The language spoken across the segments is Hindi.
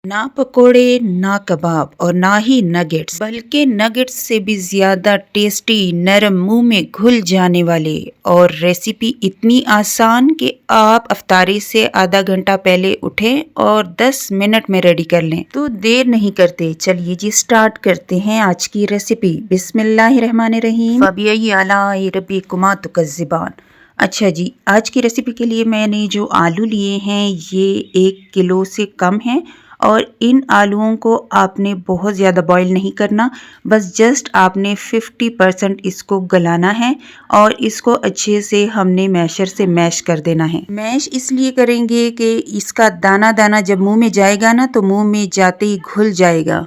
ना पकोड़े, ना कबाब और ना ही नगेट्स, बल्कि नगेट्स से भी ज़्यादा टेस्टी, नरम, मुंह में घुल जाने वाले और रेसिपी इतनी आसान कि आप अफ्तारी से आधा घंटा पहले उठें और 10 मिनट में रेडी कर लें। तो देर नहीं करते, चलिए जी स्टार्ट करते हैं आज की रेसिपी। बिस्मिल्लाहिर्रहमानिर्रहीम। फबियई अला रब्बिकुमा तुकज़्ज़िबान। अच्छा जी, आज की रेसिपी के लिए मैंने जो आलू लिए हैं ये 1 किलो से कम हैं और इन आलूओं को आपने बहुत ज़्यादा बॉईल नहीं करना, बस जस्ट आपने 50% इसको गलाना है और इसको अच्छे से हमने मैशर से मैश कर देना है। मैश इसलिए करेंगे कि इसका दाना दाना जब मुंह में जाएगा ना तो मुंह में जाते ही घुल जाएगा,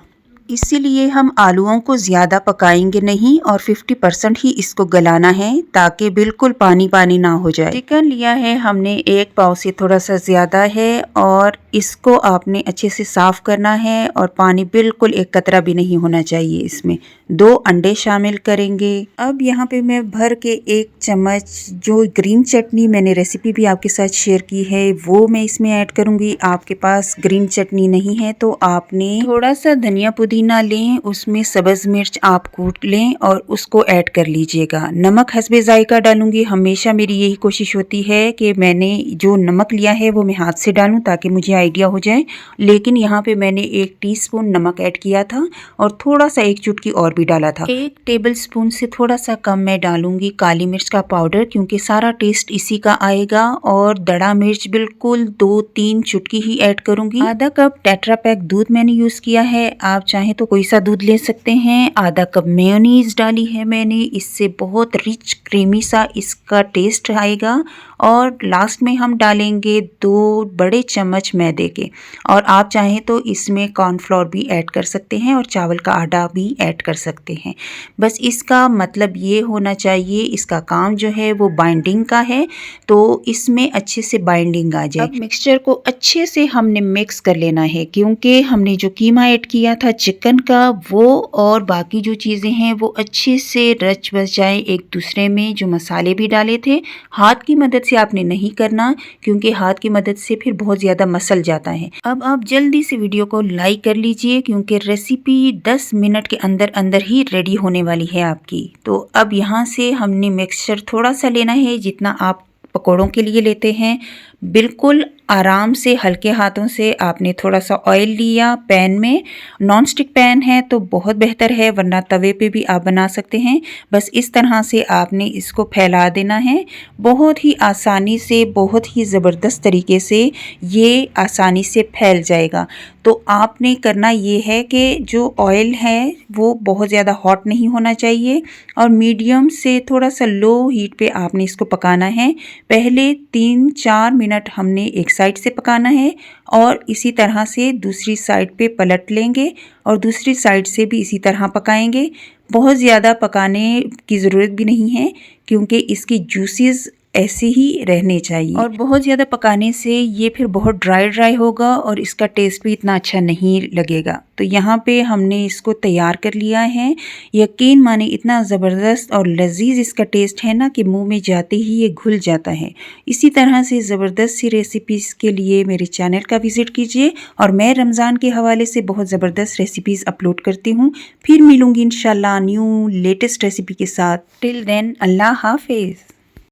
इसीलिए हम आलूओं को ज़्यादा पकाएंगे नहीं और 50% ही इसको गलाना है ताकि बिल्कुल पानी पानी ना हो जाए। चिकन लिया है हमने 1 पाव से थोड़ा सा ज़्यादा है और इसको आपने अच्छे से साफ़ करना है और पानी बिल्कुल एक कतरा भी नहीं होना चाहिए। इसमें 2 अंडे शामिल करेंगे। अब यहाँ पे मैं भर के 1 चम्मच जो ग्रीन चटनी मैंने रेसिपी भी आपके साथ शेयर की है वो मैं इसमें ऐड करूँगी। आपके पास ग्रीन चटनी नहीं है तो आपने थोड़ा सा धनिया पुदीना लें, उसमें सब्ज़ मिर्च आप कूट लें और उसको ऐड कर लीजिएगा। नमक हस्बे ज़ायका डालूंगी। हमेशा मेरी यही कोशिश होती है कि मैंने जो नमक लिया है वो मैं हाथ से डालूं ताकि मुझे आइडिया हो जाए, लेकिन यहाँ पे मैंने 1 टीस्पून नमक ऐड किया था और थोड़ा सा 1 चुटकी और भी डाला था। 1 टेबलस्पून से थोड़ा सा कम मैं डालूंगी काली मिर्च का पाउडर, क्योंकि सारा टेस्ट इसी का आएगा। और दड़ा मिर्च बिल्कुल 2-3 चुटकी ही ऐड करूंगी। आधा कप टेट्रा पैक दूध मैंने यूज किया है, आप चाहे तो कोई सा दूध ले सकते हैं। आधा कप मेयोनीज डाली है मैंने, इससे बहुत रिच क्रीमी सा इसका टेस्ट आएगा। और लास्ट में हम डालेंगे 2 बड़े चम्मच मैदे के, और आप चाहें तो इसमें कॉर्नफ्लोर भी ऐड कर सकते हैं और चावल का आटा भी ऐड कर सकते हैं। बस इसका मतलब ये होना चाहिए, इसका काम जो है वो बाइंडिंग का है, तो इसमें अच्छे से बाइंडिंग आ जाए। अब मिक्सचर को अच्छे से हमने मिक्स कर लेना है, क्योंकि हमने जो कीमा ऐड किया था चिकन का वो और बाकी जो चीज़ें हैं वो अच्छे से रच बस जाए एक दूसरे में। जो मसाले भी डाले थे हाथ की मदद से आपने नहीं करना, क्योंकि हाथ की मदद से फिर बहुत ज़्यादा मसल जाता है। अब आप जल्दी से वीडियो को लाइक कर लीजिए, क्योंकि रेसिपी 10 मिनट के अंदर अंदर ही रेडी होने वाली है आपकी। तो अब यहाँ से हमने मिक्सचर थोड़ा सा लेना है जितना आप पकोड़ों के लिए लेते हैं। बिल्कुल आराम से हल्के हाथों से आपने थोड़ा सा ऑयल लिया पैन में। नॉन स्टिक पैन है तो बहुत बेहतर है, वरना तवे पे भी आप बना सकते हैं। बस इस तरह से आपने इसको फैला देना है। बहुत ही आसानी से, बहुत ही ज़बरदस्त तरीके से ये आसानी से फैल जाएगा। तो आपने करना ये है कि जो ऑयल है वो बहुत ज़्यादा हॉट नहीं होना चाहिए और मीडियम से थोड़ा सा लो हीट पे आपने इसको पकाना है। पहले 3-4 मिनट हमने एक साइड से पकाना है और इसी तरह से दूसरी साइड पे पलट लेंगे और दूसरी साइड से भी इसी तरह पकाएंगे। बहुत ज़्यादा पकाने की ज़रूरत भी नहीं है, क्योंकि इसकी जूसेस ऐसे ही रहने चाहिए, और बहुत ज़्यादा पकाने से ये फिर बहुत ड्राई होगा और इसका टेस्ट भी इतना अच्छा नहीं लगेगा। तो यहाँ पे हमने इसको तैयार कर लिया है। यकीन माने इतना ज़बरदस्त और लजीज इसका टेस्ट है ना कि मुंह में जाते ही ये घुल जाता है। इसी तरह से ज़बरदस्त सी रेसिपीज़ के लिए मेरे चैनल का विज़िट कीजिए, और मैं रमज़ान के हवाले से बहुत ज़बरदस्त रेसिपीज़ अपलोड करती हूँ। फिर मिलूँगी इंशाल्लाह न्यू लेटेस्ट रेसिपी के साथ। टिल देन अल्लाह हाफिज़।